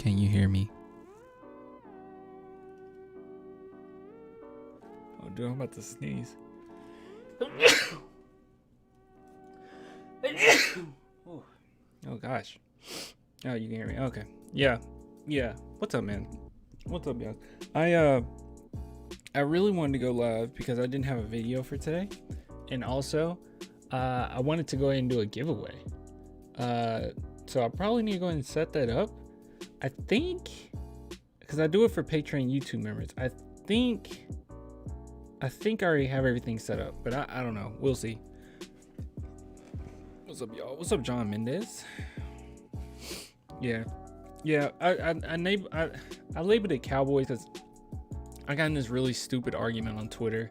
Can you hear me? Oh, dude, I'm about to sneeze. Oh, gosh. Oh, you can hear me. Okay. Yeah. What's up, man? What's up, y'all? I really wanted to go live because I didn't have a video for today. And also, I wanted to go ahead and do a giveaway. So I probably need to go ahead and set that up. I think, because I do it for Patreon YouTube members, I think I already have everything set up, but I don't know. We'll see. What's up, y'all? What's up, John Mendez? Yeah. I labeled it Cowboys because I got in this really stupid argument on Twitter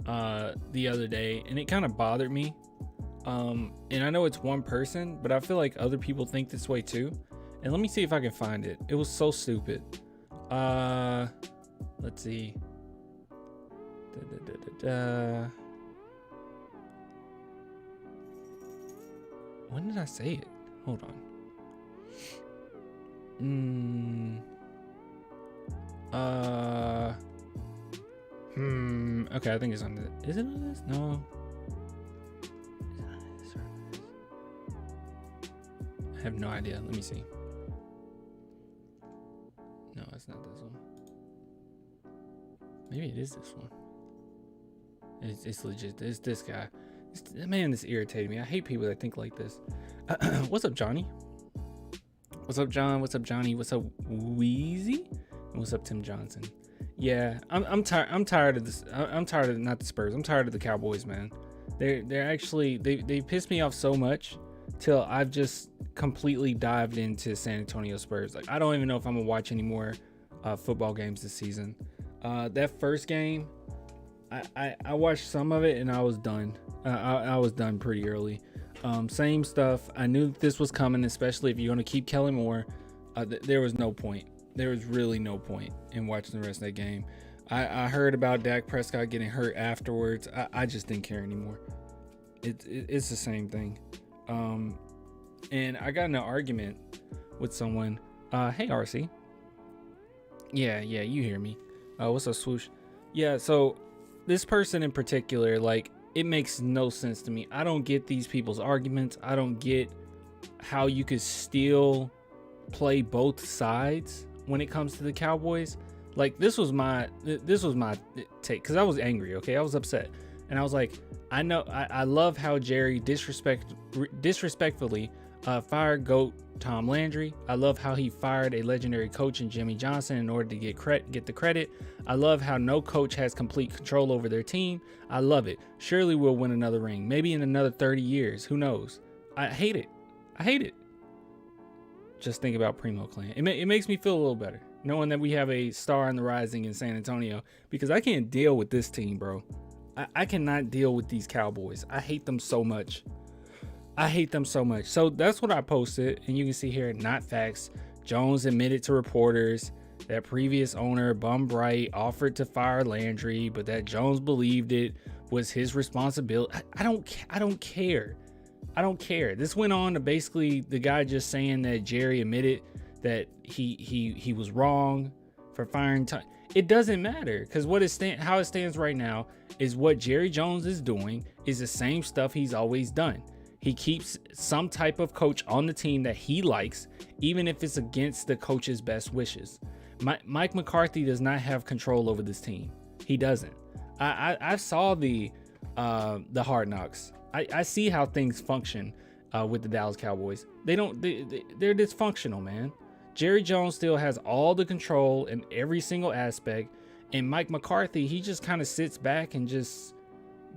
the other day, and it kind of bothered me. And I know it's one person, but I feel like other people think this way too. And let me see if I can find it. It was so stupid. Let's see. When did I say it? Hold on. Okay, I think it's on this. Is it on this? No. I have no idea. Let me see. No, it's not this one. Maybe it is this one. It's legit. It's this guy. Man, this irritated me. I hate people that think like this. What's up, Johnny? What's up, John? What's up, Johnny? What's up, Wheezy? And what's up, Tim Johnson? Yeah, I'm tired. I'm tired of this. I'm tired of not the Spurs. I'm tired of the Cowboys, man. They're actually they pissed me off so much till I've just completely dived into San Antonio Spurs. Like, I don't even know if I'm gonna watch any more football games this season. That first game, I watched some of it and I was done. I was done pretty early. Same stuff. I knew this was coming, especially if you're gonna keep Kellen Moore. There was no point. There was really no point in watching the rest of that game. I heard about Dak Prescott getting hurt afterwards. I just didn't care anymore. It's the same thing. And I got in an argument with someone. Hey, RC. Yeah, you hear me. What's up, Swoosh? Yeah, so this person in particular, like, it makes no sense to me. I don't get these people's arguments. I don't get how you could still play both sides when it comes to the Cowboys. Like, this was my take, because I was angry, okay? I was upset. And I was like, I love how Jerry disrespectfully fired GOAT Tom Landry. I love how he fired a legendary coach in Jimmy Johnson in order to get the credit. I love how no coach has complete control over their team. I love it. Surely we'll win another ring. Maybe in another 30 years. Who knows? I hate it. Just think about Primo Clan. It makes me feel a little better knowing that we have a star on the rising in San Antonio, because I can't deal with this team, bro. I cannot deal with these Cowboys. I hate them so much. So that's what I posted, and you can see here, not facts. Jones admitted to reporters that previous owner Bum Bright offered to fire Landry, but that Jones believed it was his responsibility. I don't care. This went on to basically the guy just saying that Jerry admitted that he was wrong for firing Tom. It doesn't matter, because how it stands right now is what Jerry Jones is doing is the same stuff he's always done. He keeps some type of coach on the team that he likes, even if it's against the coach's best wishes. Mike McCarthy does not have control over this team. He doesn't. I saw the Hard Knocks. I see how things function with the Dallas Cowboys. They're dysfunctional, man. Jerry Jones still has all the control in every single aspect, and Mike McCarthy, he just kind of sits back and just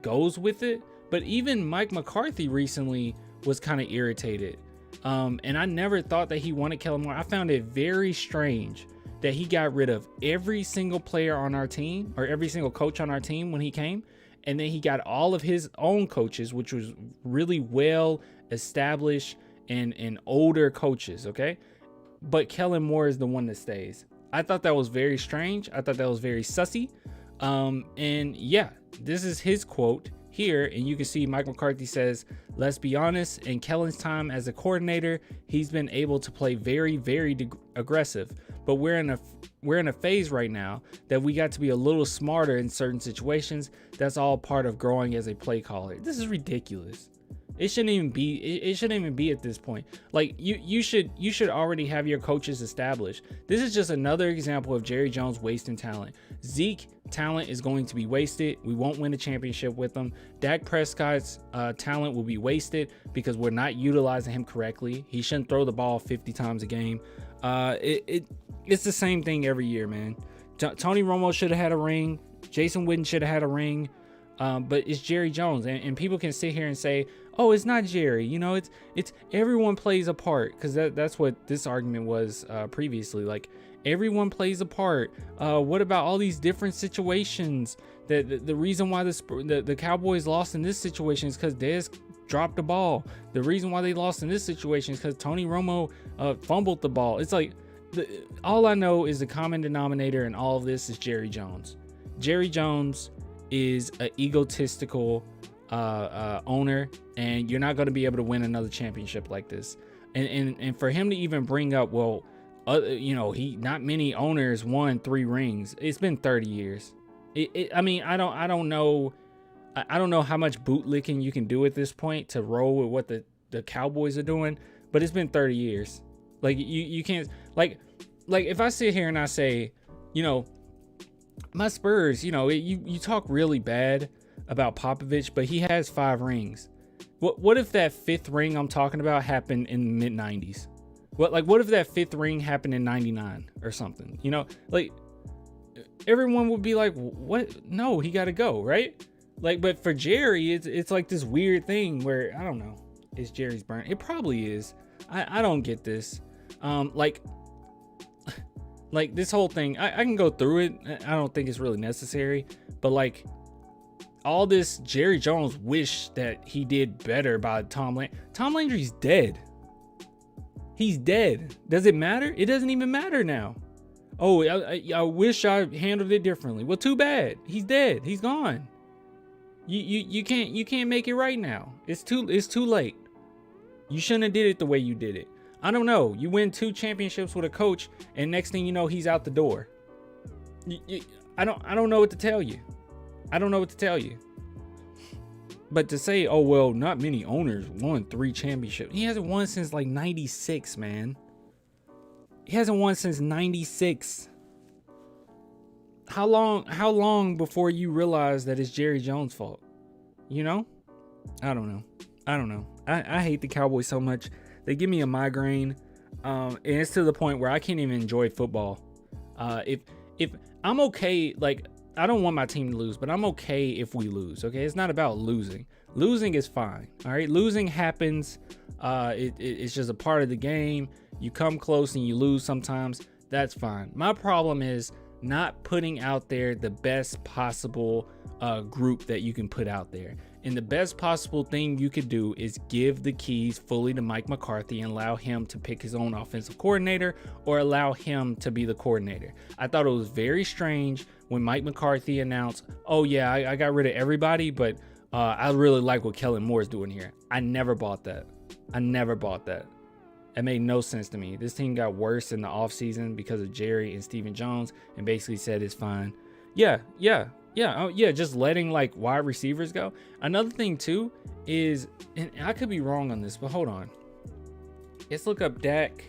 goes with it. But even Mike McCarthy recently was kind of irritated. And I never thought that he wanted Kellen Moore. I found it very strange that he got rid of every single player on our team, or every single coach on our team when he came. And then he got all of his own coaches, which was really well established and older coaches, okay? But Kellen Moore is the one that stays. I thought that was very strange. I thought that was very sussy. And yeah, this is his quote here, and you can see Mike McCarthy says, let's be honest, in Kellen's time as a coordinator, he's been able to play very, very aggressive. But we're in a phase right now that we got to be a little smarter in certain situations. That's all part of growing as a play caller. This is ridiculous. It shouldn't even be at this point. Like you should already have your coaches established. This is just another example of Jerry Jones wasting talent. Zeke talent is going to be wasted. We won't win a championship with him. Dak Prescott's talent will be wasted because we're not utilizing him correctly. He shouldn't throw the ball 50 times a game. It's the same thing every year, man. Tony Romo should have had a ring. Jason Witten should have had a ring. But it's Jerry Jones, and people can sit here and say, oh, it's not Jerry. You know, it's everyone plays a part, because that's what this argument was previously. Like, everyone plays a part. What about all these different situations? The reason why the Cowboys lost in this situation is because Dez dropped the ball. The reason why they lost in this situation is because Tony Romo fumbled the ball. It's like, all I know is the common denominator in all of this is Jerry Jones. Jerry Jones is an egotistical owner, and you're not going to be able to win another championship like this. And for him to even bring up, well, not many owners won 3 rings. It's been 30 years. I mean, I don't know how much bootlicking you can do at this point to roll with what the Cowboys are doing, but it's been 30 years. Like, you can't, like if I sit here and I say, my Spurs, you talk really bad about Popovich, but he has 5 rings. What if that 5th ring I'm talking about happened in the mid 90s? What if that 5th ring happened in 99 or something? Like, everyone would be like, what? No, he got to go, right? Like, but for Jerry, it's like this weird thing where, I don't know, it's Jerry's burn. It probably is. I don't get this. Like this whole thing, I can go through it. I don't think it's really necessary, but like all this Jerry Jones wish that he did better by Tom Landry. Tom Landry's dead. He's dead. Does it matter? It doesn't even matter now. Oh, I wish I handled it differently. Well, too bad. He's dead. He's gone. You can't make it right now. It's too late. You shouldn't have did it the way you did it. I don't know. You win 2 championships with a coach, and next thing you know, he's out the door. I don't know what to tell you. I don't know what to tell you. But to say, oh, well, not many owners won 3 championships. He hasn't won since like 96, man. He hasn't won since 96. How long before you realize that it's Jerry Jones' fault? I don't know. I hate the Cowboys so much. They give me a migraine. And it's to the point where I can't even enjoy football. If I'm okay, like, I don't want my team to lose, but I'm okay if we lose. Okay, it's not about losing. Losing is fine. All right, losing happens. It's just a part of the game. You come close and you lose sometimes. That's fine. My problem is not putting out there the best possible group that you can put out there. And the best possible thing you could do is give the keys fully to Mike McCarthy and allow him to pick his own offensive coordinator, or allow him to be the coordinator. I thought it was very strange when Mike McCarthy announced, oh yeah, I got rid of everybody, but I really like what Kellen Moore is doing here. I never bought that. It made no sense to me. This team got worse in the offseason because of Jerry and Stephen Jones, and basically said it's fine. Yeah, just letting like wide receivers go. Another thing too is, and I could be wrong on this, but hold on. Let's look up Dak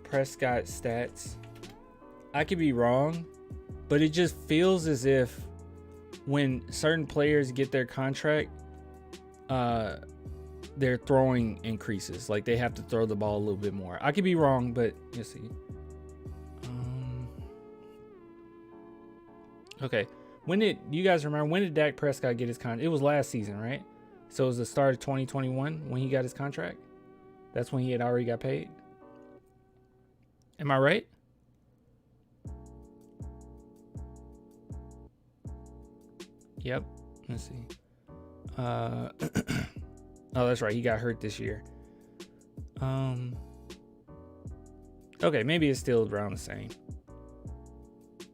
Prescott stats. I could be wrong, but it just feels as if when certain players get their contract, their throwing increases. Like they have to throw the ball a little bit more. I could be wrong, but you'll see. Okay, you guys remember, when did Dak Prescott get his contract? It was last season, right? So it was the start of 2021 when he got his contract. That's when he had already got paid. Am I right? Yep. Let's see. Oh, that's right. He got hurt this year. Okay, maybe it's still around the same.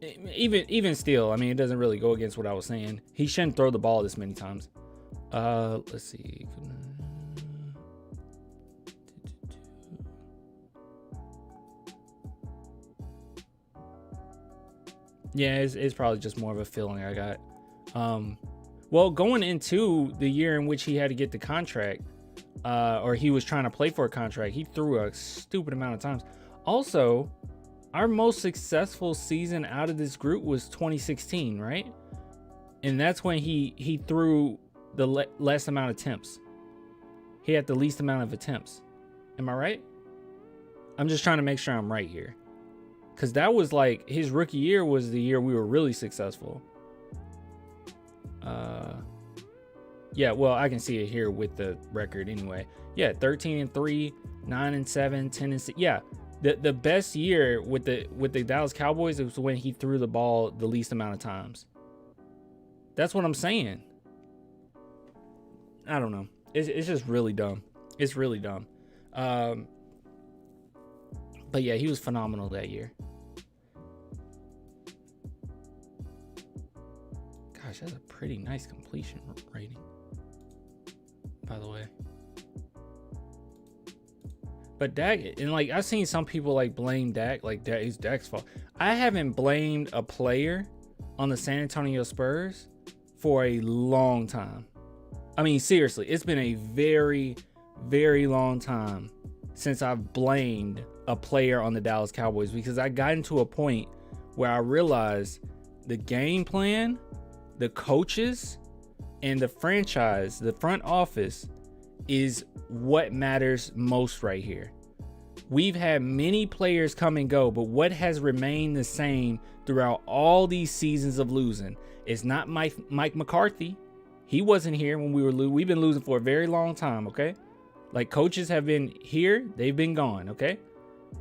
Even still, I mean, it doesn't really go against what I was saying. He shouldn't throw the ball this many times. Let's see. Yeah, it's probably just more of a feeling I got. Well, going into the year in which he had to get the contract, or he was trying to play for a contract, he threw a stupid amount of times. Also, our most successful season out of this group was 2016, right? And that's when he threw the less amount of attempts. He had the least amount of attempts. Am I right? I'm just trying to make sure I'm right here. Because that was like, his rookie year was the year we were really successful. Yeah, well, I can see it here with the record anyway. Yeah, 13-3, 9-7, 10-6. Yeah, the best year with the Dallas Cowboys was when he threw the ball the least amount of times. That's what I'm saying. I don't know. It's just really dumb. It's really dumb. But yeah, he was phenomenal that year. Gosh, that's a pretty nice completion rating, by the way. But Dak, and like I've seen some people like blame Dak, like that is Dak's fault. I haven't blamed a player on the San Antonio Spurs for a long time. I mean, seriously, it's been a very, very long time since I've blamed a player on the Dallas Cowboys, because I got into a point where I realized the game plan, the coaches, and the franchise, the front office, is what matters most right here. We've had many players come and go, but what has remained the same throughout all these seasons of losing is not Mike McCarthy. He wasn't here when we were losing. We've been losing for a very long time, okay? Like, coaches have been here, they've been gone, okay?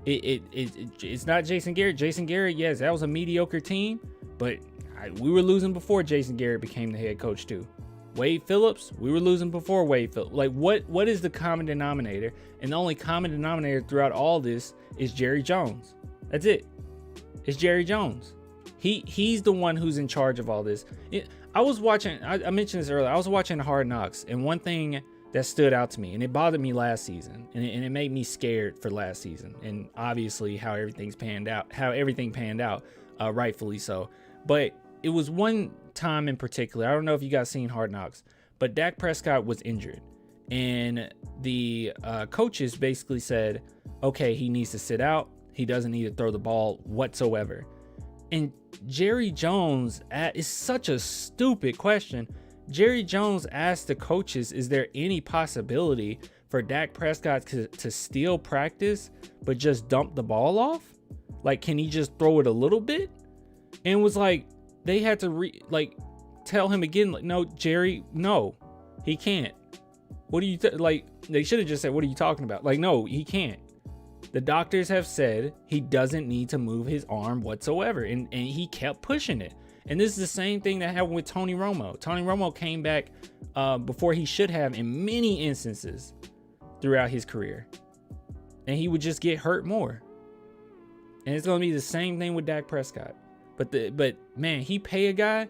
It's not Jason Garrett. Jason Garrett, yes, that was a mediocre team, but we were losing before Jason Garrett became the head coach too. Wade Phillips, we were losing before Wade Phillips. Like, what is the common denominator? And the only common denominator throughout all this is Jerry Jones. That's it. It's Jerry Jones. He's the one who's in charge of all this. I was watching, I mentioned this earlier, I was watching Hard Knocks, and one thing that stood out to me, and it bothered me last season, and it made me scared for last season, and obviously how everything panned out, rightfully so. But it was one time in particular, I don't know if you guys seen Hard Knocks, but Dak Prescott was injured, and the coaches basically said, okay, he needs to sit out, he doesn't need to throw the ball whatsoever. And Jerry Jones, is such a stupid question. Jerry Jones asked the coaches, is there any possibility for Dak Prescott to still practice, but just dump the ball off? Like, can he just throw it a little bit? And was like, they had to tell him again, like, no, Jerry, no, he can't. What do you, like, they should have just said, what are you talking about? Like, no, he can't. The doctors have said he doesn't need to move his arm whatsoever. And he kept pushing it. And this is the same thing that happened with Tony Romo. Tony Romo came back before he should have in many instances throughout his career. And he would just get hurt more. And it's going to be the same thing with Dak Prescott. But man, he pay a guy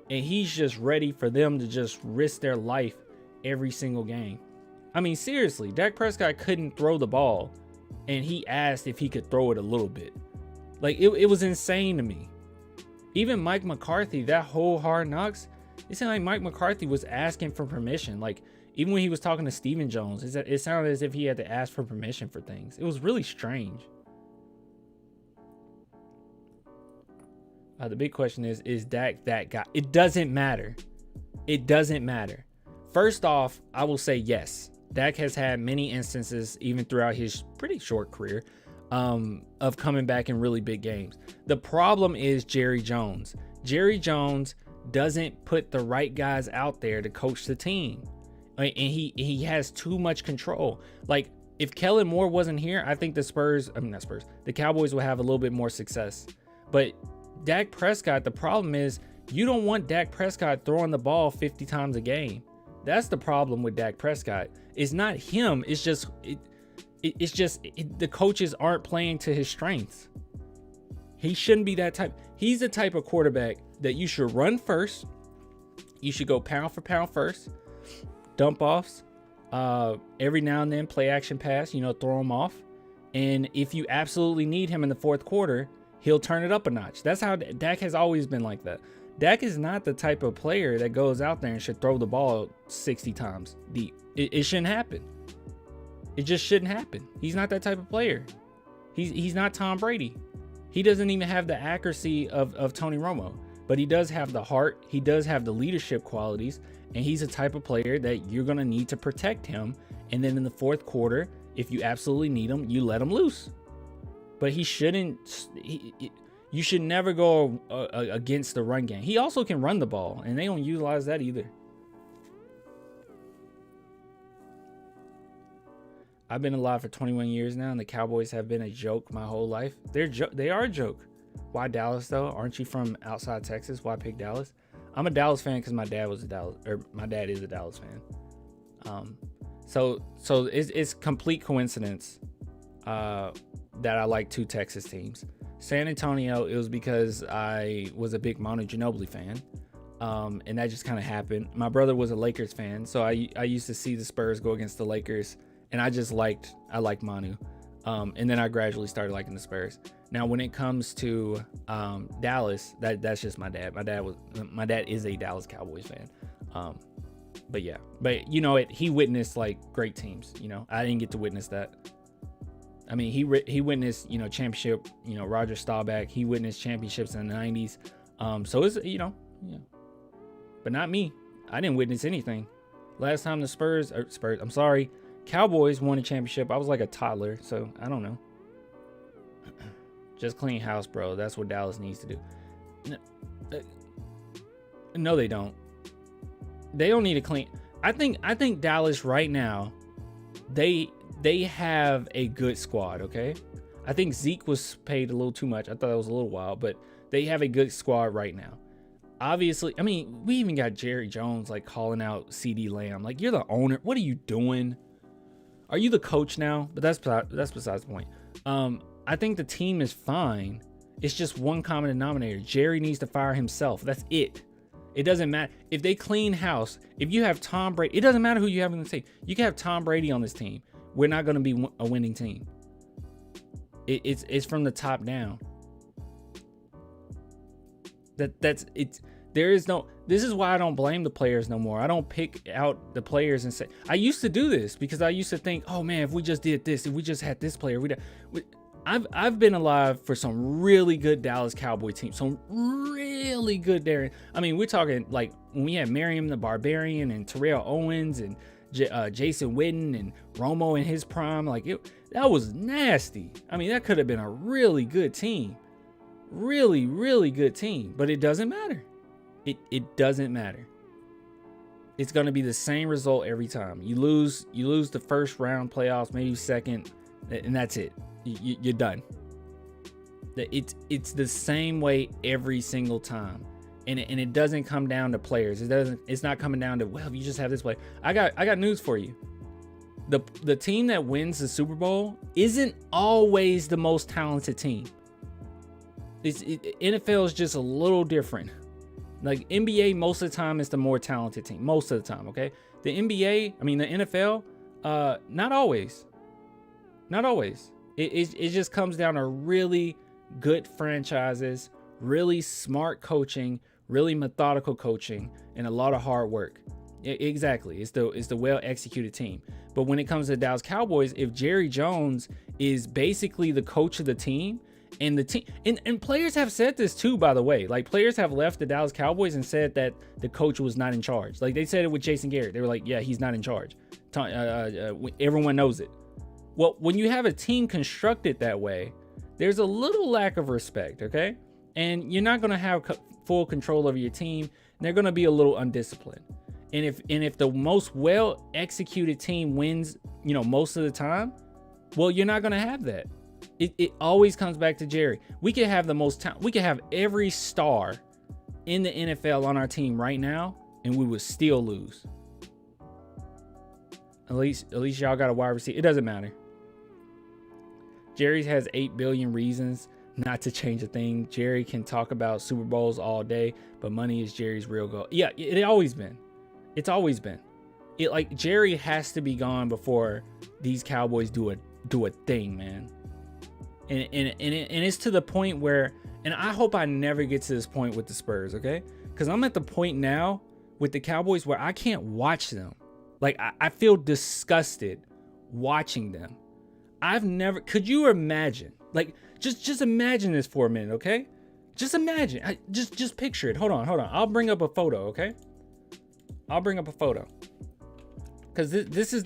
and he's just ready for them to just risk their life every single game. I mean, seriously, Dak Prescott couldn't throw the ball and he asked if he could throw it a little bit. Like, it was insane to me. Even Mike McCarthy, that whole Hard Knocks, it sounded like Mike McCarthy was asking for permission. Like, even when he was talking to Stephen Jones, it sounded as if he had to ask for permission for things. It was really strange. The big question is Dak that guy? It doesn't matter. It doesn't matter. First off, I will say yes. Dak has had many instances, even throughout his pretty short career, of coming back in really big games. The problem is Jerry Jones. Jerry Jones doesn't put the right guys out there to coach the team. And he has too much control. Like, if Kellen Moore wasn't here, I think the Cowboys would have a little bit more success. But Dak Prescott, the problem is you don't want Dak Prescott throwing the ball 50 times a game. That's the problem with Dak Prescott. It's not him. It's just the coaches aren't playing to his strengths. He shouldn't be that type. He's the type of quarterback that you should run first. You should go pound for pound first. Dump offs. Every now and then play action pass, throw him off. And if you absolutely need him in the fourth quarter, he'll turn it up a notch. That's how Dak has always been like that. Dak is not the type of player that goes out there and should throw the ball 60 times deep. It shouldn't happen. It just shouldn't happen. He's not that type of player. He's not Tom Brady. He doesn't even have the accuracy of Tony Romo, but he does have the heart. He does have the leadership qualities, and he's a type of player that you're going to need to protect him. And then in the fourth quarter, if you absolutely need him, you let him loose. But he shouldn't. You should never go against the run game. He also can run the ball, and they don't utilize that either. I've been alive for 21 years now, and the Cowboys have been a joke my whole life. They are a joke. Why Dallas though? Aren't you from outside Texas? Why pick Dallas? I'm a Dallas fan because my dad is a Dallas fan. So it's complete coincidence that I like two Texas teams. San Antonio, it was because I was a big Manu Ginobili fan, and that just kind of happened. My brother was a Lakers fan, so I used to see the Spurs go against the Lakers, and I liked Manu, and then I gradually started liking the Spurs. Now, when it comes to Dallas, that's just my dad. My dad is a Dallas Cowboys fan. But he witnessed like great teams. I didn't get to witness that. I mean, he witnessed, championship, Roger Staubach. He witnessed championships in the 90s. So it's, but not me. I didn't witness anything. Last time the Cowboys won a championship, I was like a toddler. So I don't know. Just clean house, bro. That's what Dallas needs to do. No, they don't. They don't need to clean. I think Dallas right now, they have a good squad, okay? I think Zeke was paid a little too much. I thought that was a little wild, but they have a good squad right now. Obviously, I mean, we even got Jerry Jones like calling out CD Lamb. Like, you're the owner. What are you doing? Are you the coach now? But that's besides the point. I think the team is fine. It's just one common denominator. Jerry needs to fire himself. That's it. It doesn't matter. If they clean house, if you have Tom Brady, it doesn't matter who you have on the team. You can have Tom Brady on this team. We're not going to be a winning team. It's from the top down. That's it. This is why I don't blame the players no more. I don't pick out the players and say, I used to do this because I used to think, oh man, if we just did this, if we just had this player, I've been alive for some really good Dallas Cowboy teams, some really good there. I mean, we're talking like when we had Miriam the Barbarian and Terrell Owens and Jason Witten and Romo in his prime. Like that was nasty. I mean, that could have been a really good team, really, really good team. But it doesn't matter. It doesn't matter. It's going to be the same result every time. You lose the first round playoffs, maybe second, and that's it. You're done. It's the same way every single time, and it doesn't come down to players. It's not coming down to, well, if you just have this play. I got news for you. The team that wins the Super Bowl isn't always the most talented team. NFL is just a little different. Like NBA, most of the time is the more talented team. Most of the time, okay. The NFL, not always. Not always. It just comes down to really good franchises, really smart coaching, really methodical coaching, and a lot of hard work. Exactly. It's the well executed team. But when it comes to the Dallas Cowboys, if Jerry Jones is basically the coach of the team, and the team and players have said this too, by the way. Like, players have left the Dallas Cowboys and said that the coach was not in charge. Like, they said it with Jason Garrett. They were like, yeah, he's not in charge. Everyone knows it. Well, when you have a team constructed that way, there's a little lack of respect, okay? And you're not going to have full control over your team. They're going to be a little undisciplined. And if the most well executed team wins, most of the time, well, you're not going to have that. It always comes back to Jerry. We could have we could have every star in the NFL on our team right now, and we would still lose. At least y'all got a wide receiver. It doesn't matter. Jerry has 8 billion reasons not to change a thing. Jerry can talk about Super Bowls all day, but money is Jerry's real goal. Yeah, it always been. It's always been. It like Jerry has to be gone before these Cowboys do a thing, man. And it's to the point where, and I hope I never get to this point with the Spurs, okay? Because I'm at the point now with the Cowboys where I can't watch them. Like I feel disgusted watching them. Could you imagine? Like just imagine this for a minute, okay? Just imagine. Just picture it. Hold on. I'll bring up a photo, okay? I'll bring up a photo. Because this is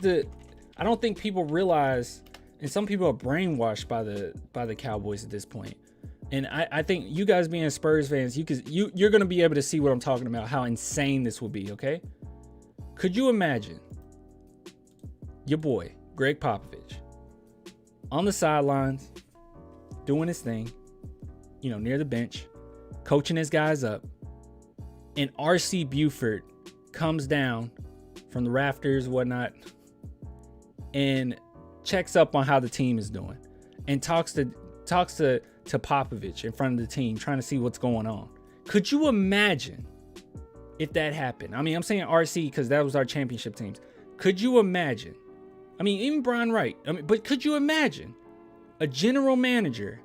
I don't think people realize, and some people are brainwashed by the Cowboys at this point. And I think you guys being Spurs fans, you're gonna be able to see what I'm talking about, how insane this will be, okay? Could you imagine your boy, Greg Popovich, on the sidelines, doing his thing, near the bench, coaching his guys up, and R.C. Buford comes down from the rafters, whatnot, and checks up on how the team is doing, and talks to Popovich in front of the team, trying to see what's going on. Could you imagine if that happened? I mean, I'm saying RC because that was our championship teams. Could you imagine? I mean, even Brian Wright. But could you imagine a general manager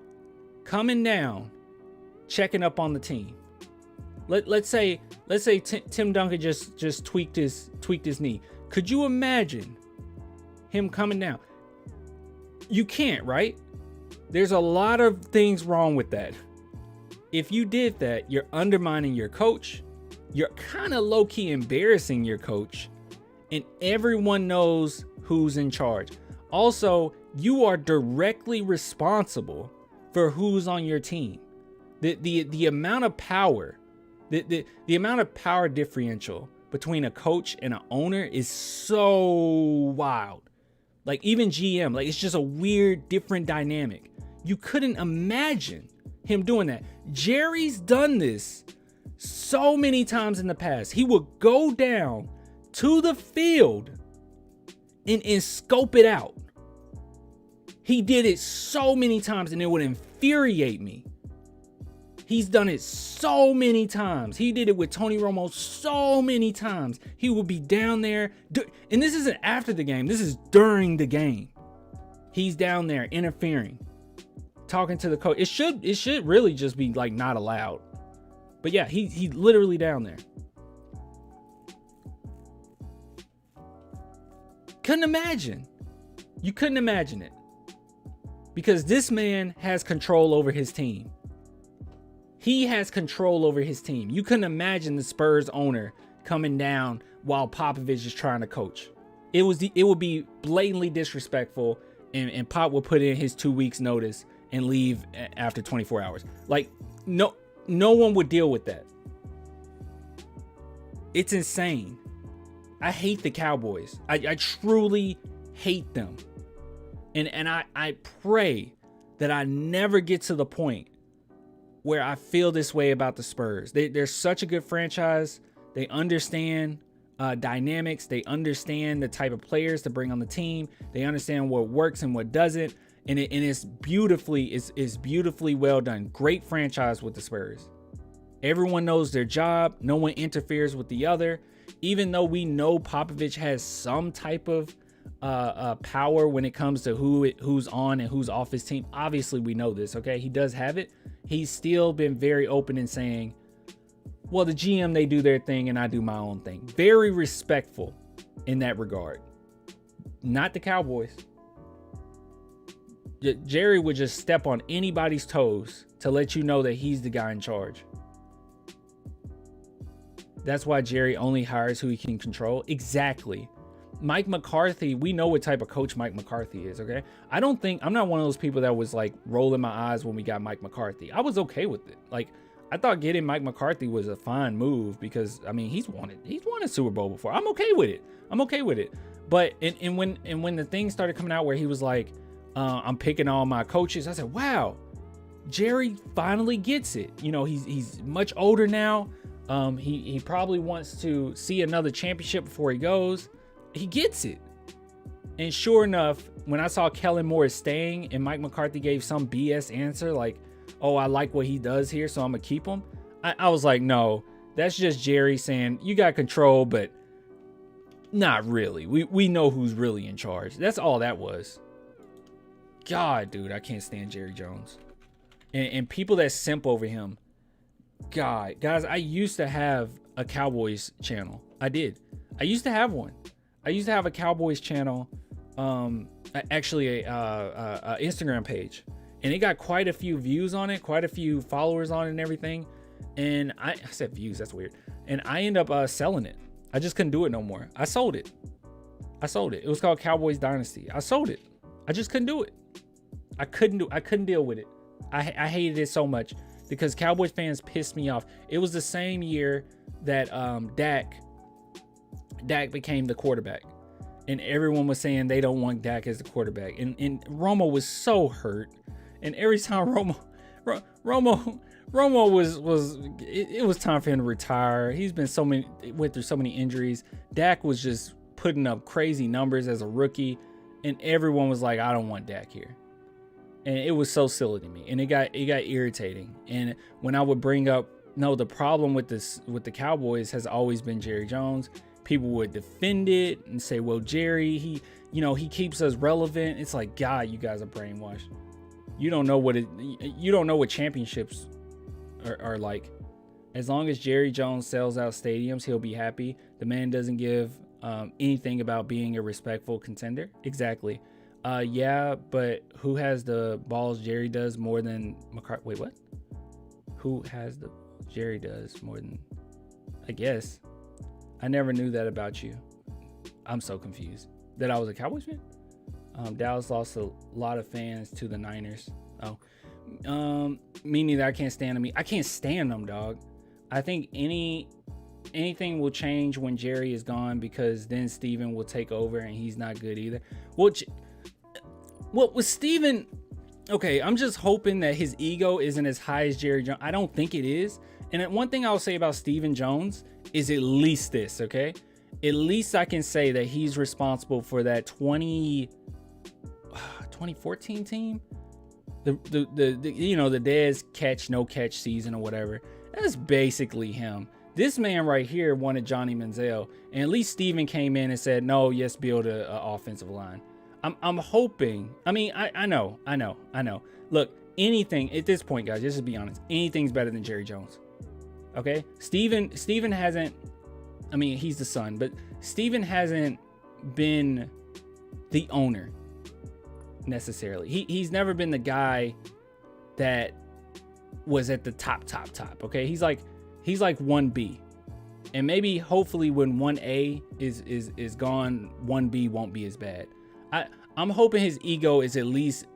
coming down, checking up on the team? Let's say Tim Duncan just tweaked his knee. Could you imagine him coming down? You can't, right? There's a lot of things wrong with that. If you did that, you're undermining your coach. You're kind of low-key embarrassing your coach. And everyone knows who's in charge. Also, you are directly responsible for who's on your team. The amount of power, the amount of power differential between a coach and an owner is so wild. Like even GM, like it's just a weird, different dynamic. You couldn't imagine him doing that. Jerry's done this so many times in the past. He would go down to the field and scope it out. He did it so many times and it would infuriate me. He's done it so many times. He did it with Tony Romo so many times. He would be down there. And this isn't after the game. This is during the game. He's down there interfering, talking to the coach. It should really just be like not allowed. But yeah, he literally down there. Couldn't imagine. You couldn't imagine it. Because this man has control over his team. He has control over his team. You couldn't imagine the Spurs owner coming down while Popovich is trying to coach. It would be blatantly disrespectful, and Pop would put in his 2 weeks notice and leave after 24 hours. Like no one would deal with that. It's insane. I hate the Cowboys. I truly hate them. And I pray that I never get to the point where I feel this way about the Spurs. They're such a good franchise. They understand dynamics. They understand the type of players to bring on the team. They understand what works and what doesn't. And it's beautifully well done. Great franchise with the Spurs. Everyone knows their job. No one interferes with the other. Even though we know Popovich has some type of power when it comes to who's on and who's off his team. Obviously, we know this, okay? He does have it. He's still been very open in saying, well, the GM, they do their thing and I do my own thing. Very respectful in that regard. Not the Cowboys. Jerry would just step on anybody's toes to let you know that he's the guy in charge. That's why Jerry only hires who he can control. Exactly. Mike McCarthy, we know what type of coach Mike McCarthy is, okay? I'm not one of those people that was like rolling my eyes when we got Mike McCarthy. I was okay with it. Like, I thought getting Mike McCarthy was a fine move because, I mean, he's won a Super Bowl before. I'm okay with it. But and when the thing started coming out where he was like, I'm picking all my coaches, I said, wow, Jerry finally gets it. You know, he's much older now. He probably wants to see another championship before he goes. He gets it. And sure enough, when I saw Kellen Moore is staying and Mike McCarthy gave some BS answer like, oh, I like what he does here, so I'm gonna keep him. I was like, no, that's just Jerry saying you got control, but not really. We know who's really in charge. That's all that was. God, dude, I can't stand Jerry Jones. And people that simp over him. God, guys, I used to have a Cowboys channel. I did. I used to have one. I used to have a Cowboys channel. Actually, a Instagram page. And it got quite a few views on it, quite a few followers on it and everything. And I said views, that's weird. And I ended up selling it. I just couldn't do it no more. I sold it. It was called Cowboys Dynasty. I sold it. I just couldn't do it. I couldn't deal with it. I hated it so much because Cowboys fans pissed me off. It was the same year that Dak became the quarterback. And everyone was saying they don't want Dak as the quarterback. And Romo was so hurt. And every time Romo was time for him to retire. He's been went through so many injuries. Dak was just putting up crazy numbers as a rookie, and everyone was like, I don't want Dak here. And it was so silly to me, and it got irritating. And when I would bring up, no, the problem with the Cowboys has always been Jerry Jones, people would defend it and say, well, Jerry, he keeps us relevant. It's like, God, you guys are brainwashed. You don't know what championships are like. As long as Jerry Jones sells out stadiums, he'll be happy. The man doesn't give anything about being a respectful contender. Exactly. Yeah, but who has the balls Jerry does more than McCarthy? Wait, what? Who has the Jerry does more than? I guess. I never knew that about you. I'm so confused. That I was a Cowboys fan? Dallas lost a lot of fans to the Niners. Oh. Me neither. I can't stand them. I can't stand them, dog. I think anything will change when Jerry is gone, because then Steven will take over and he's not good either. What with Steven? Okay, I'm just hoping that his ego isn't as high as Jerry Jones. I don't think it is. And one thing I'll say about Steven Jones is at least this, okay? At least I can say that he's responsible for that 2014 team. The Dez catch, no catch season or whatever. That's basically him. This man right here wanted Johnny Manziel, and at least Steven came in and said, no, yes, build a offensive line. I'm hoping. I mean, I know. Look, anything at this point, guys, just to be honest, anything's better than Jerry Jones. Okay? Steven hasn't, I mean, he's the son, but Steven hasn't been the owner necessarily. He's never been the guy that was at the top. Okay? He's like 1B. And maybe hopefully when 1A is gone, 1B won't be as bad. I'm hoping his ego is at least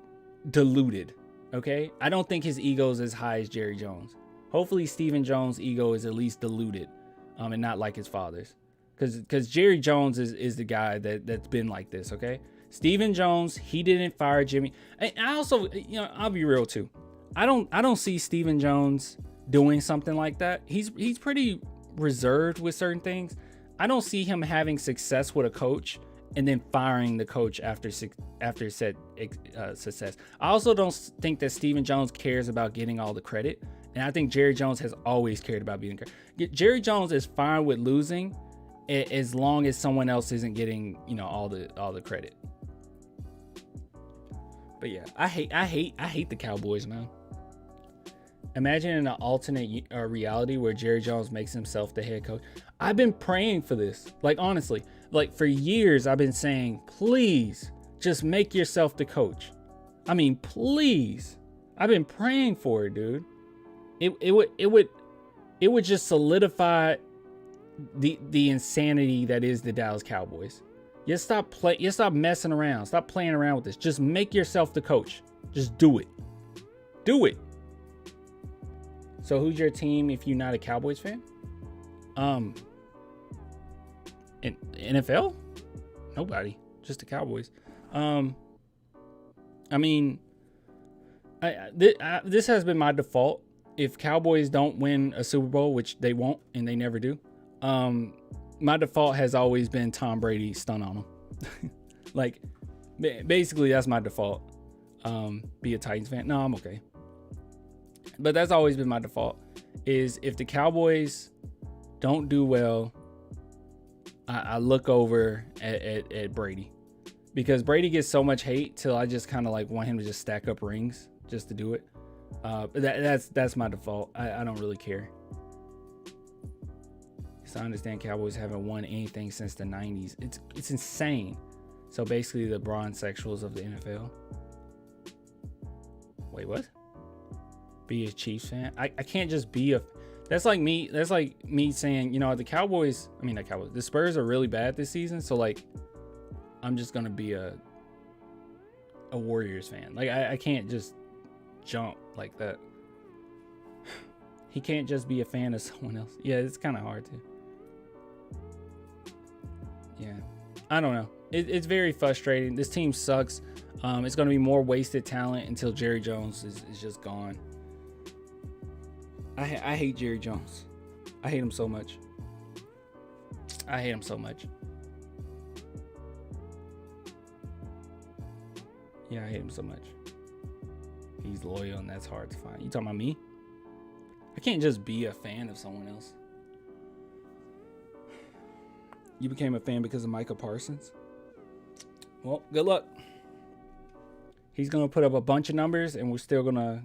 diluted. Okay? I don't think his ego is as high as Jerry Jones. Hopefully Steven Jones' ego is at least diluted, and not like his father's. Because Jerry Jones is the guy that's been like this, okay? Steven Jones, he didn't fire Jimmy. And I also, I'll be real too. I don't see Steven Jones doing something like that. He's pretty reserved with certain things. I don't see him having success with a coach and then firing the coach after said success. I also don't think that Steven Jones cares about getting all the credit. And I think Jerry Jones has always cared about being credit. Jerry Jones is fine with losing as long as someone else isn't getting, all the credit. But yeah, I hate the Cowboys, man. Imagine in an alternate reality where Jerry Jones makes himself the head coach. I've been praying for this. Like, honestly, like for years I've been saying, please just make yourself the coach. I mean, please. I've been praying for it, dude. It would just solidify the insanity that is the Dallas Cowboys. You stop messing around. Stop playing around with this. Just make yourself the coach. Just do it. Do it. So who's your team if you're not a Cowboys fan? In NFL? Nobody. Just the Cowboys. I mean, this has been my default. If Cowboys don't win a Super Bowl, which they won't and they never do, my default has always been Tom Brady stun on them. Like, basically, that's my default. Be a Titans fan. No, I'm okay. But that's always been my default, is if the Cowboys don't do well, I look over at Brady, because Brady gets so much hate till I just kind of like want him to just stack up rings just to do it. That's my default. I don't really care. So I understand Cowboys haven't won anything since the 90s. It's insane. So basically the bronze sexuals of the NFL. Wait, what? Be a Chiefs fan? I can't just be a... That's like me saying, you know, the Spurs are really bad this season, so like I'm just gonna be a Warriors fan. Like I can't just jump like that. He can't just be a fan of someone else. Yeah, it's kind of hard to. Yeah, I don't know. It's very frustrating. This team sucks. It's going to be more wasted talent until Jerry Jones is just gone. I hate Jerry Jones. I hate him so much. I hate him so much. Yeah, I hate him so much. He's loyal, and that's hard to find. You talking about me? I can't just be a fan of someone else. You became a fan because of Micah Parsons? Well, good luck. He's gonna put up a bunch of numbers, and we're still gonna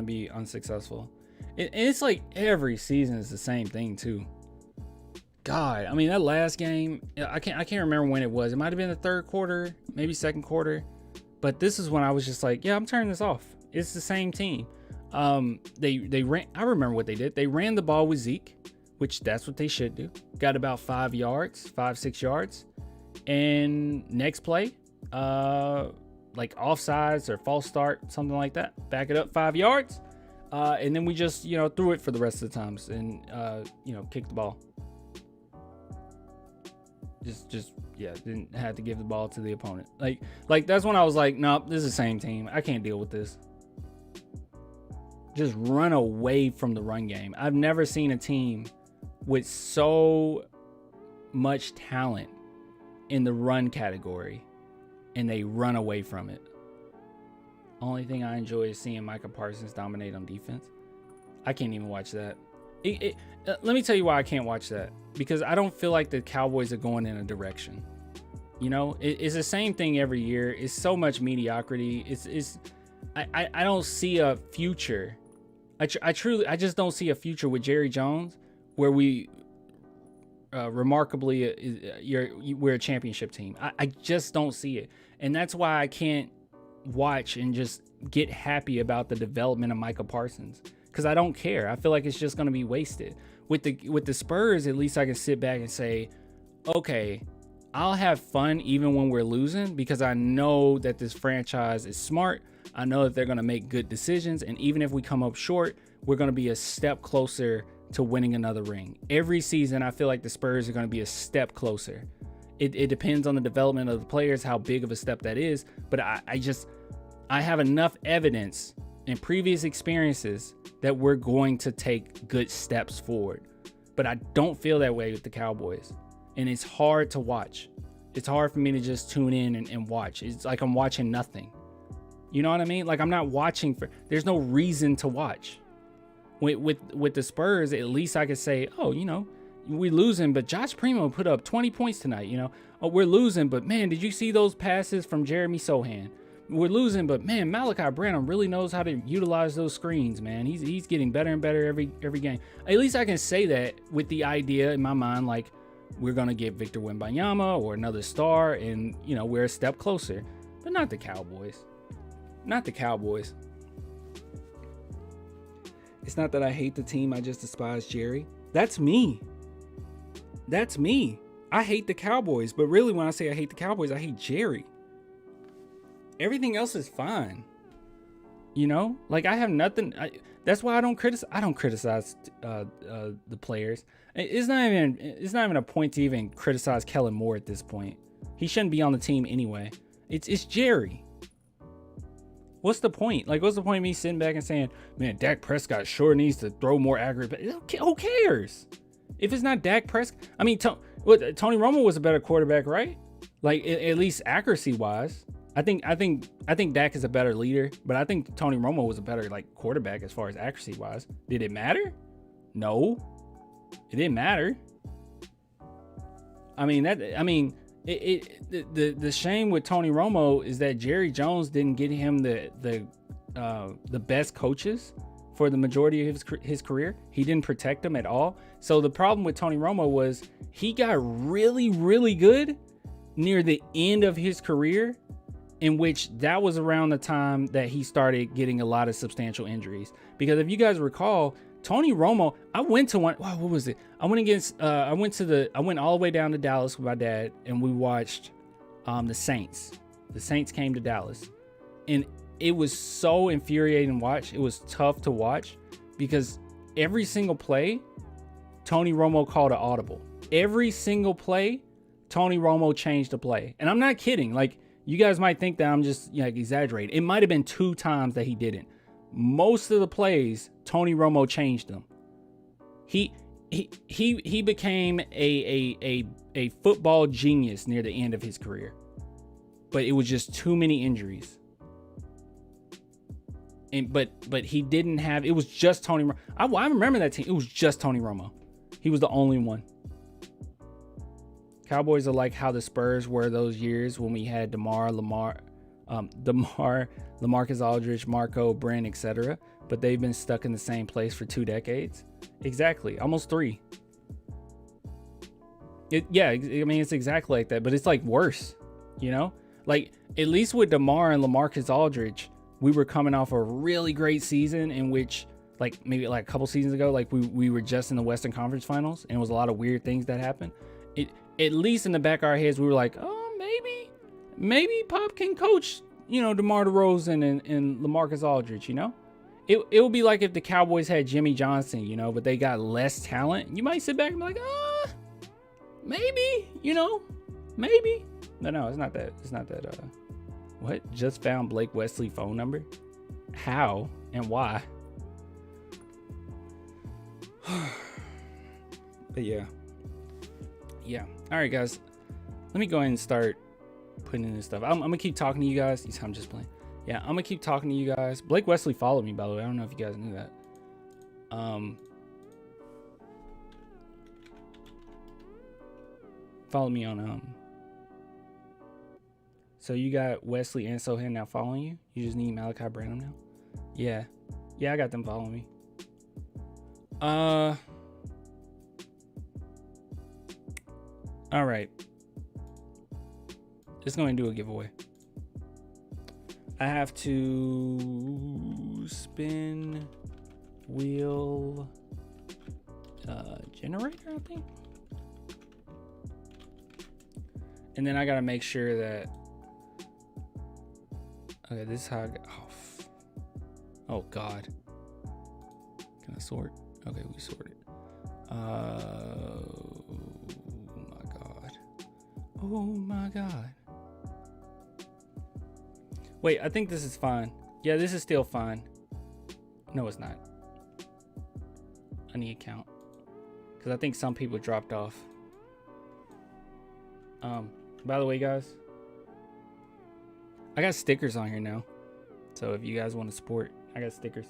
be unsuccessful. And it's like every season is the same thing too. God, I mean, that last game, I can't remember when it was. It might have been the third quarter, maybe second quarter. But this is when I was just like, yeah, I'm turning this off. It's the same team. They ran. I remember what they did. They ran the ball with Zeke, which that's what they should do. Got about 6 yards. And next play, like offsides or false start, something like that. Back it up 5 yards. And then we just, threw it for the rest of the times and, kicked the ball. Didn't have to give the ball to the opponent. Like that's when I was like, nope, this is the same team. I can't deal with this. Just run away from the run game. I've never seen a team with so much talent in the run category and they run away from it. Only thing I enjoy is seeing Micah Parsons dominate on defense. I can't even watch that. Let me tell you why I can't watch that. Because I don't feel like the Cowboys are going in a direction. It's the same thing every year. It's so much mediocrity. I don't see a future. I just don't see a future with Jerry Jones where we we're a championship team. I just don't see it. And that's why I can't watch and just get happy about the development of Micah Parsons, because I don't care. I feel like it's just going to be wasted. With the Spurs, at least I can sit back and say, okay, I'll have fun even when we're losing, because I know that this franchise is smart. I know that they're going to make good decisions, and even if we come up short, we're going to be a step closer to winning another ring. Every season, I feel like the Spurs are going to be a step closer. It depends on the development of the players, how big of a step that is, but I have enough evidence and previous experiences that we're going to take good steps forward. But I don't feel that way with the Cowboys. And it's hard to watch. It's hard for me to just tune in and watch. It's like I'm watching nothing. You know what I mean? Like I'm not watching there's no reason to watch. With the Spurs, at least I could say, oh, we're losing, but Josh Primo put up 20 points tonight. Oh, we're losing, but man, did you see those passes from Jeremy Sohan? We're losing, but man, Malachi Branham really knows how to utilize those screens, man. He's getting better and better every game. At least I can say that with the idea in my mind, like we're gonna get Victor Wembanyama or another star, and we're a step closer. But not the Cowboys. Not the Cowboys. It's not that I hate the team. I just despise Jerry. That's me. That's me. I hate the Cowboys, but really, when I say I hate the Cowboys, I hate Jerry. Everything else is fine. Like I have nothing. That's why I don't criticize the players. It's not even a point to even criticize Kellen Moore at this point. He shouldn't be on the team anyway. It's Jerry. What's the point? Like, what's the point of me sitting back and saying, man, Dak Prescott sure needs to throw more accurate? Who cares? If it's not Dak Prescott, I mean, Tony Romo was a better quarterback, right? Like at least accuracy wise. I think Dak is a better leader, but I think Tony Romo was a better like quarterback as far as accuracy wise. Did it matter? No, it didn't matter. The shame with Tony Romo is that Jerry Jones didn't get him the best coaches for the majority of his career. He didn't protect him at all. So the problem with Tony Romo was he got really, really good near the end of his career, in which that was around the time that he started getting a lot of substantial injuries. Because if you guys recall, Tony Romo, I went to one. Wow, what was it? I went all the way down to Dallas with my dad, and we watched the Saints. The Saints came to Dallas, and it was so infuriating to watch. It was tough to watch because every single play, Tony Romo called an audible. Every single play, Tony Romo changed the play. And I'm not kidding. Like, you guys might think that I'm just exaggerating. It might have been 2 times that he didn't. Most of the plays, Tony Romo changed them. He became a football genius near the end of his career. But it was just too many injuries. But he didn't have, it was just Tony Romo. I remember that team. It was just Tony Romo. He was the only one. Cowboys are like how the Spurs were those years when we had DeMar, LaMarcus Aldridge, Marco, Brent, etc. But they've been stuck in the same place for 2 decades. Exactly. Almost 3. It's exactly like that, but it's like worse, Like, at least with DeMar and LaMarcus Aldridge, we were coming off a really great season in which, like, maybe like a couple seasons ago, like we were just in the Western Conference Finals, and it was a lot of weird things that happened. At least in the back of our heads, we were like, oh, maybe Pop can coach, DeMar DeRozan and LaMarcus Aldridge, It would be like if the Cowboys had Jimmy Johnson, but they got less talent. You might sit back and be like, maybe, maybe. No, it's not that. It's not that. What? Just found Blake Wesley phone number? How and why? But yeah. All right, guys. Let me go ahead and start putting in this stuff. I'm gonna keep talking to you guys. I'm just playing. Yeah, I'm gonna keep talking to you guys. Blake Wesley followed me, by the way. I don't know if you guys knew that. Follow me on So you got Wesley and Sohan now following you? You just need Malachi Branham now? Yeah, I got them following me. All right. Just going to do a giveaway. I have to spin wheel generator, I think. And then I got to make sure that. Okay, this is how I got. Oh, God. Can I sort? Okay, we sorted. Oh my God. Wait, I think this is fine. Yeah, this is still fine. No, it's not. I need to count. Because I think some people dropped off. By the way, guys, I got stickers on here now. So if you guys want to support, I got stickers.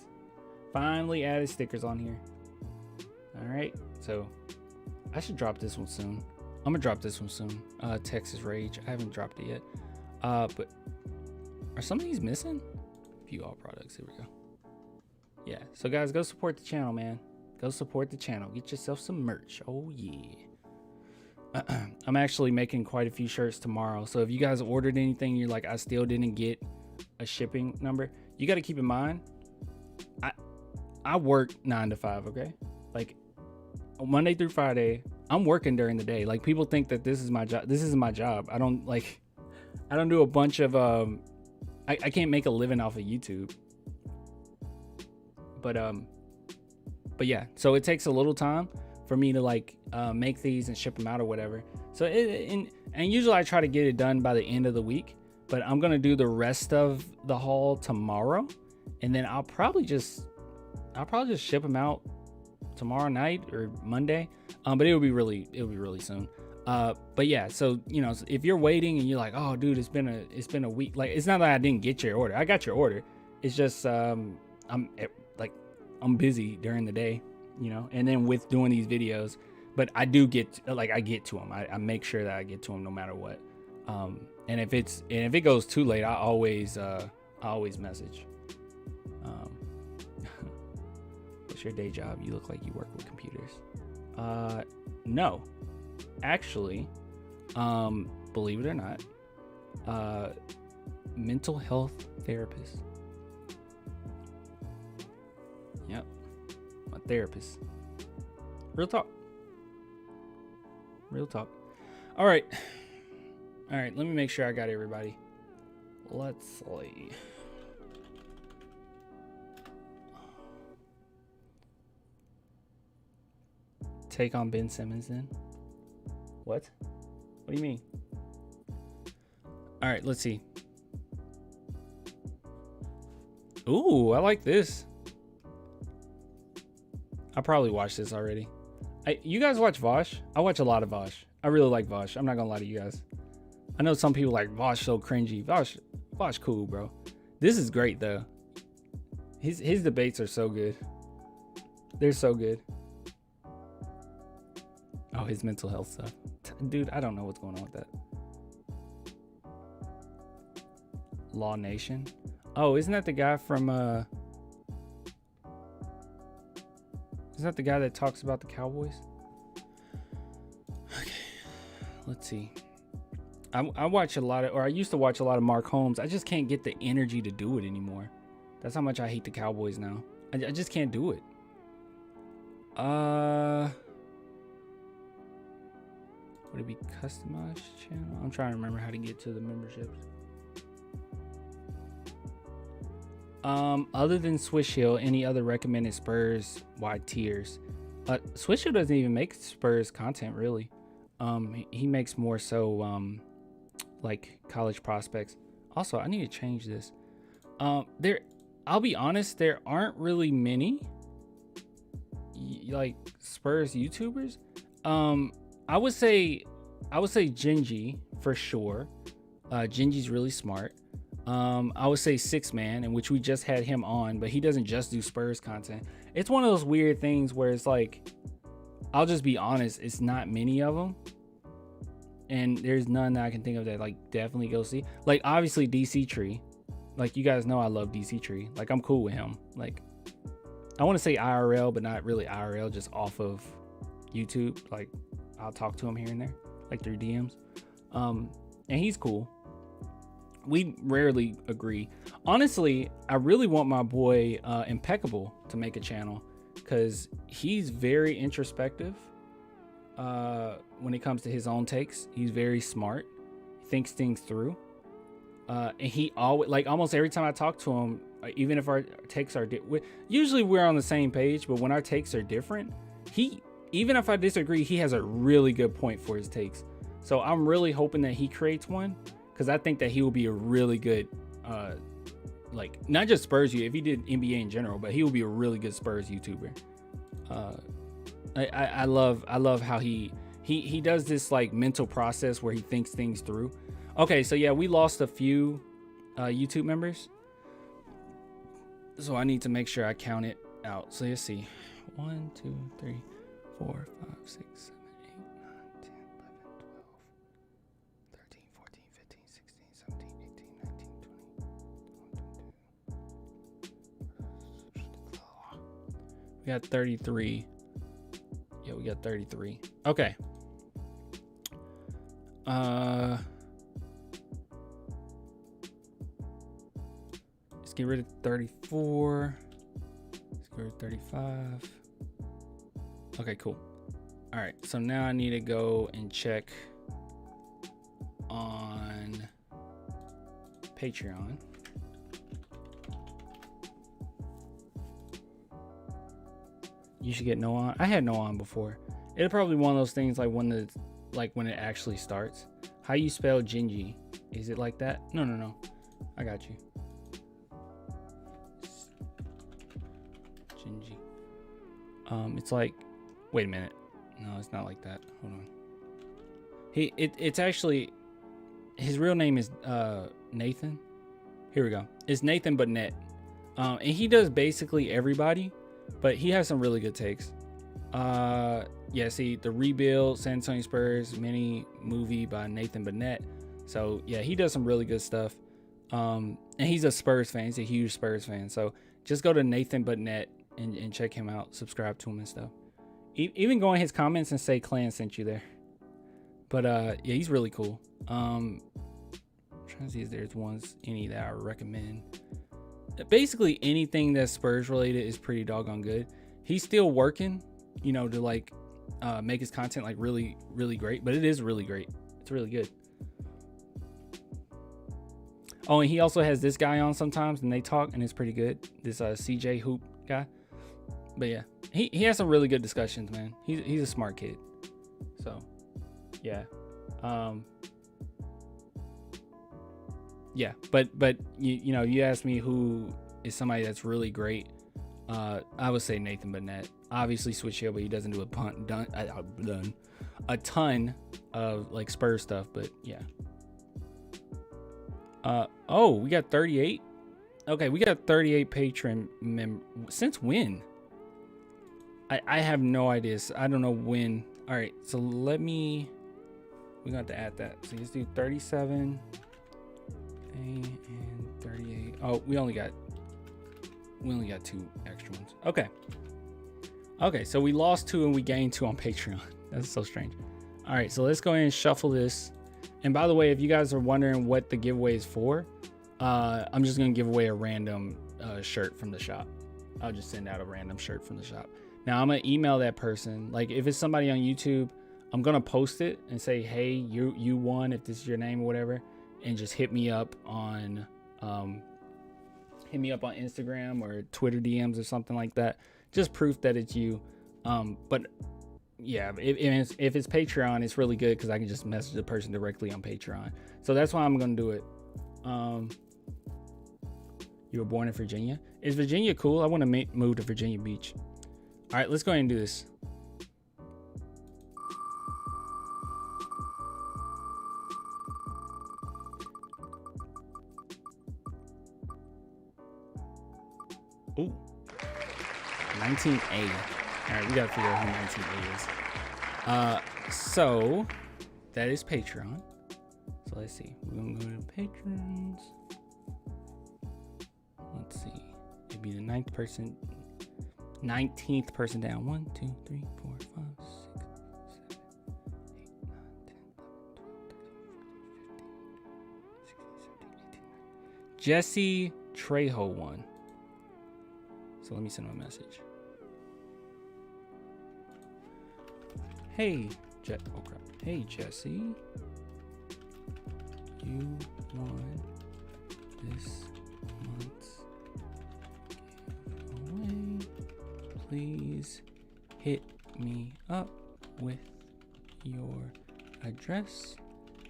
Finally added stickers on here. Alright, so I should drop this one soon. I'm gonna drop this one soon. Texas Rage. I haven't dropped it yet. But are some of these missing? View all products. Here we go. Yeah. So guys, go support the channel, man. Go support the channel. Get yourself some merch. Oh yeah. I'm actually making quite a few shirts tomorrow. So if you guys ordered anything, you're like, I still didn't get a shipping number. You got to keep in mind, I work 9 to 5. Okay, like Monday through Friday. I'm working during the day. Like, people think that this is my job. This isn't my job. I don't do a bunch of I can't make a living off of YouTube. But yeah, so it takes a little time for me to like make these and ship them out or whatever. So and usually I try to get it done by the end of the week, but I'm going to do the rest of the haul tomorrow, and then I'll probably just ship them out tomorrow night or Monday. But it'll be really soon. But yeah, so you know, if you're waiting and you're like, oh dude, it's been a week, like it's not that I didn't get your order. I got your order. It's just I'm busy during the day, you know, and then with doing these videos, but I do get I get to them. I make sure that I get to them no matter what. And if it goes too late, I always message. What's your day job? You look like you work with computers. No, actually, believe it or not, mental health therapist. Yep, my therapist. Real talk. All right, let me make sure I got everybody. Let's see. Take on Ben Simmons then? What do you mean? All right, let's see. Ooh, I like this. I probably watched this already. You guys watch Vosh? I watch a lot of Vosh. I really like Vosh. I'm not gonna lie to you guys. I know some people like Vosh so cringy. Vosh cool, bro. This is great though. His debates are so good. They're so good. Oh, his mental health stuff. Dude, I don't know what's going on with that. Law Nation. Oh, isn't that the guy from Is that the guy that talks about the Cowboys? Okay, let's see. I watch a lot of, or I used to watch a lot of Mark Holmes. I just can't get the energy to do it anymore. That's how much I hate the Cowboys now. I just can't do it. Would it be customized channel? I'm trying to remember how to get to the memberships. Other than Swish Hill, any other recommended Spurs wide tiers? Swish Hill doesn't even make Spurs content really. He makes more so like college prospects. Also, I need to change this. I'll be honest, there aren't really many like Spurs YouTubers. I would say Gingy for sure. Gingy's really smart. I would say Six Man, in which we just had him on, but he doesn't just do Spurs content. It's one of those weird things where it's like, I'll just be honest, it's not many of them, and there's none that I can think of that like definitely go see. Like obviously DC Tree, like you guys know I love DC Tree. Like I'm cool with him. Like I want to say IRL, but not really IRL, just off of YouTube. Like I'll talk to him here and there, like through DMs. And he's cool. We rarely agree. Honestly, I really want my boy Impeccable to make a channel because he's very introspective when it comes to his own takes. He's very smart, thinks things through, and he always, like almost every time I talk to him, even if our takes are usually we're on the same page, but when our takes are different, even if I disagree, he has a really good point for his takes. So I'm really hoping that he creates one, because I think that he will be a really good, like not just Spurs, if he did NBA in general, but he will be a really good Spurs YouTuber. I love how he does this like mental process where he thinks things through. Okay, so yeah, we lost a few YouTube members, so I need to make sure I count it out. So let's see, 1, 2, 3, 4, 5, 6, 7, 8, 9, 10, 11, 12, 13, 14, 15, 16, 17, 18, 19, 20, 22. We got 33. Yeah, we got 33. Okay. Let's get rid of 34. Let's get rid of 35. Okay, cool. All right, so now I need to go and check on Patreon. You should get no on. I had no on before. It'll probably be one of those things like when it actually starts. How you spell Gingy? Is it like that? No. I got you. Gingy. It's like, wait a minute. No, it's not like that. Hold on. It's actually, his real name is Nathan. Here we go. It's Nathan but Net. And he does basically everybody, but he has some really good takes. Yeah, see, The Rebuild, San Antonio Spurs mini movie by Nathan Burnett. So yeah, he does some really good stuff. And he's a Spurs fan. He's a huge Spurs fan. So just go to Nathan Burnett and check him out. Subscribe to him and stuff. Even go in his comments and say Clan sent you there. But yeah, he's really cool. I'm trying to see if there's any that I recommend. Basically anything that's Spurs related is pretty doggone good. He's still working, you know, to like make his content like really, really great. But it is really great. It's really good. Oh, and he also has this guy on sometimes, and they talk, and it's pretty good. This CJ Hoop guy. But yeah, he has some really good discussions, man. He's a smart kid. So yeah, yeah. But you know, you asked me who is somebody that's really great. I would say Nathan Burnett. Obviously Switch Hill, but he doesn't do a ton of like Spurs stuff. But yeah. Oh, we got 38. Okay, we got 38 patron since when? I have no idea. I don't know when. All right, so we're going to add that. So let's do 37 and 38. Oh, we only got 2 extra ones. Okay, so we lost 2 and we gained 2 on Patreon. That's so strange. All right, so let's go ahead and shuffle this. And by the way, if you guys are wondering what the giveaway is for, I'm just going to give away a random shirt from the shop. I'll just send out a random shirt from the shop. Now, I'm going to email that person. Like, if it's somebody on YouTube, I'm going to post it and say, hey, you won, if this is your name or whatever. And just hit me up on Instagram or Twitter DMs or something like that. Just proof that it's you. But yeah, if it's Patreon, it's really good because I can just message the person directly on Patreon. So that's why I'm going to do it. You were born in Virginia? Is Virginia cool? I want to move to Virginia Beach. All right, let's go ahead and do this. Ooh, 19A. All right, we got to figure out who 19A is. So that is Patreon. So let's see. We're going to go to patrons. Let's see. It'd be the 19th person down. 1, 2, 3, 4, 5, 6, 7, 8, 9, 10, 11, 12, 13, 14, 15, 16, 17, 18, 19. Jesse Trejo won. So let me send him a message. Hey, Hey, Jesse. You won this month's giveaway. Please hit me up with your address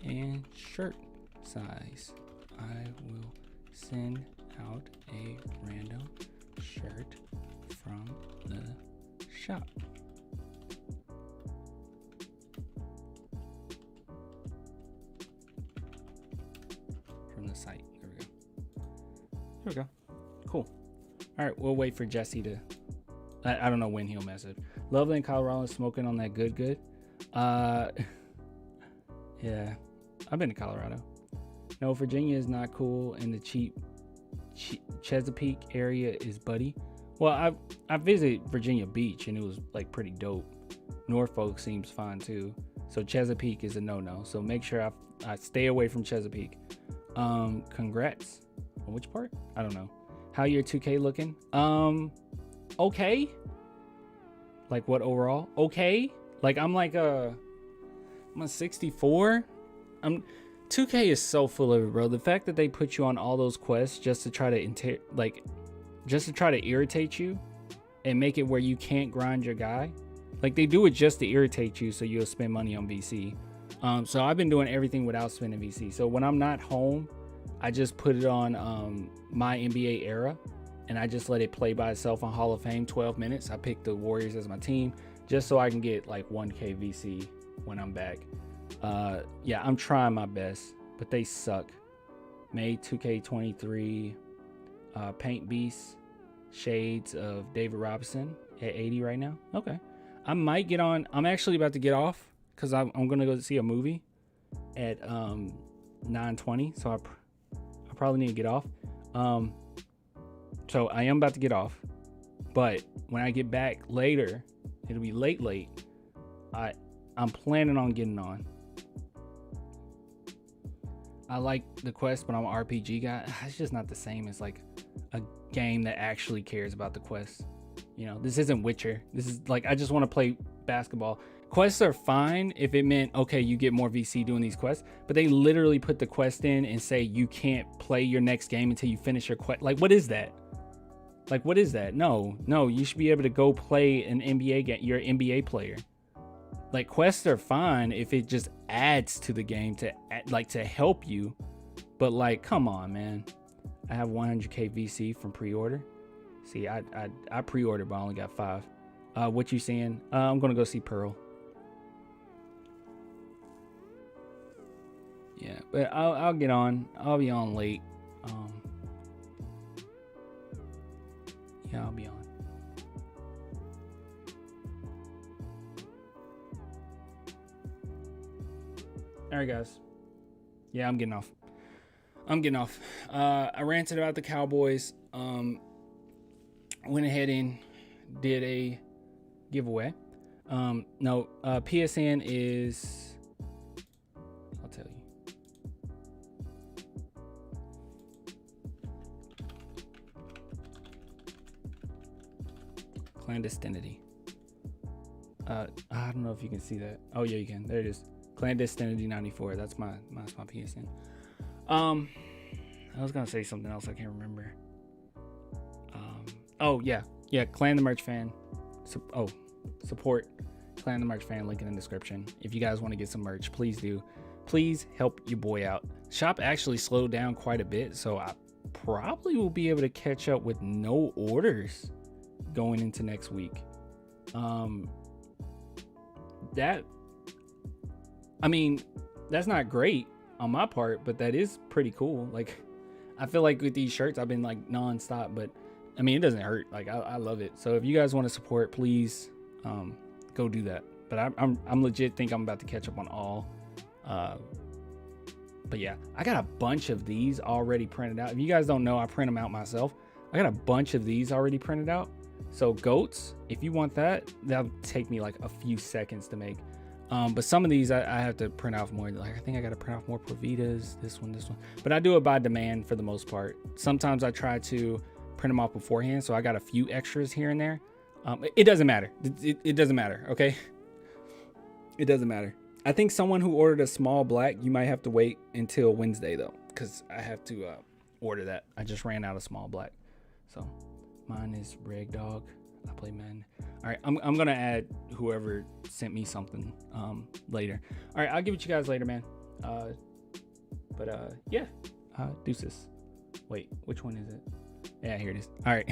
and shirt size. I will send out a random shirt from the shop. From the site. There we go. Cool. All right, we'll wait for Jesse to. I don't know when he'll message. Lovely in Colorado, smoking on that good. Yeah, I've been to Colorado. No, Virginia is not cool, and the cheap Chesapeake area is buddy. Well, I visited Virginia Beach and it was like pretty dope. Norfolk seems fine too. So Chesapeake is a no-no. So make sure I stay away from Chesapeake. Congrats. On which part? I don't know. How your 2K looking? Okay. Like what overall? Okay. Like I'm a 64. 2K is so full of it, bro. The fact that they put you on all those quests just to try to irritate you and make it where you can't grind your guy. Like they do it just to irritate you so you'll spend money on VC. So I've been doing everything without spending VC. So when I'm not home, I just put it on my NBA era and I just let it play by itself on Hall of Fame 12 minutes. I picked the Warriors as my team just so I can get like 1K VC when I'm back. Yeah, I'm trying my best, but they suck. May 2K23, Paint Beast, Shades of David Robinson at 80 right now. Okay. I might get on. I'm actually about to get off because I'm going to go see a movie at 9:20. So I probably need to get off. So I am about to get off. But when I get back later, it'll be late. I'm planning on getting on. I like the quest, but I'm an RPG guy. It's just not the same as like a game that actually cares about the quest. You know, this isn't Witcher. This is like, I just want to play basketball. Quests are fine if it meant, okay, you get more VC doing these quests, but they literally put the quest in and say you can't play your next game until you finish your quest. Like, what is that? Like, what is that? No, you should be able to go play an NBA game. You're an NBA player. Like, quests are fine if it just adds to the game to help you. But like, come on, man. I have 100k VC from pre-order. See, I pre-ordered, but I only got 5. What you seeing? I'm gonna go see Pearl. Yeah, but I'll get on. I'll be on late. Yeah, I'll be on. All right, guys. Yeah, I'm getting off. I ranted about the Cowboys. Went ahead and did a giveaway. No, PSN is, I'll tell you. Clandestinity. I don't know if you can see that. Oh yeah, you can. There it is. Clandestinity 94. That's my PSN. I was gonna say something else. I can't remember. Oh yeah. Clan the Merch Fan. Support Clan the Merch Fan. Link in the description. If you guys want to get some merch, please do. Please help your boy out. Shop actually slowed down quite a bit, so I probably will be able to catch up with no orders going into next week. That's not great on my part, but that is pretty cool. Like, I feel like with these shirts, I've been like nonstop, but I mean, it doesn't hurt. Like, I love it. So if you guys want to support, please go do that. But I'm legit think I'm about to catch up on all. But yeah, I got a bunch of these already printed out. If you guys don't know, I print them out myself. I got a bunch of these already printed out. So goats, if you want that, that'll take me like a few seconds to make. But some of these I have to print off more. Like, I think I got to print off more Provitas, this one. But I do it by demand for the most part. Sometimes I try to print them off beforehand, so I got a few extras here and there. It doesn't matter. It doesn't matter, okay? It doesn't matter. I think someone who ordered a small black, you might have to wait until Wednesday though, because I have to order that. I just ran out of small black. So mine is Reg Dog. I play men. All right, I'm gonna add whoever sent me something later. All right, I'll give it to you guys later, man. Yeah, deuces. Wait, which one is it? Yeah, here it is. All right.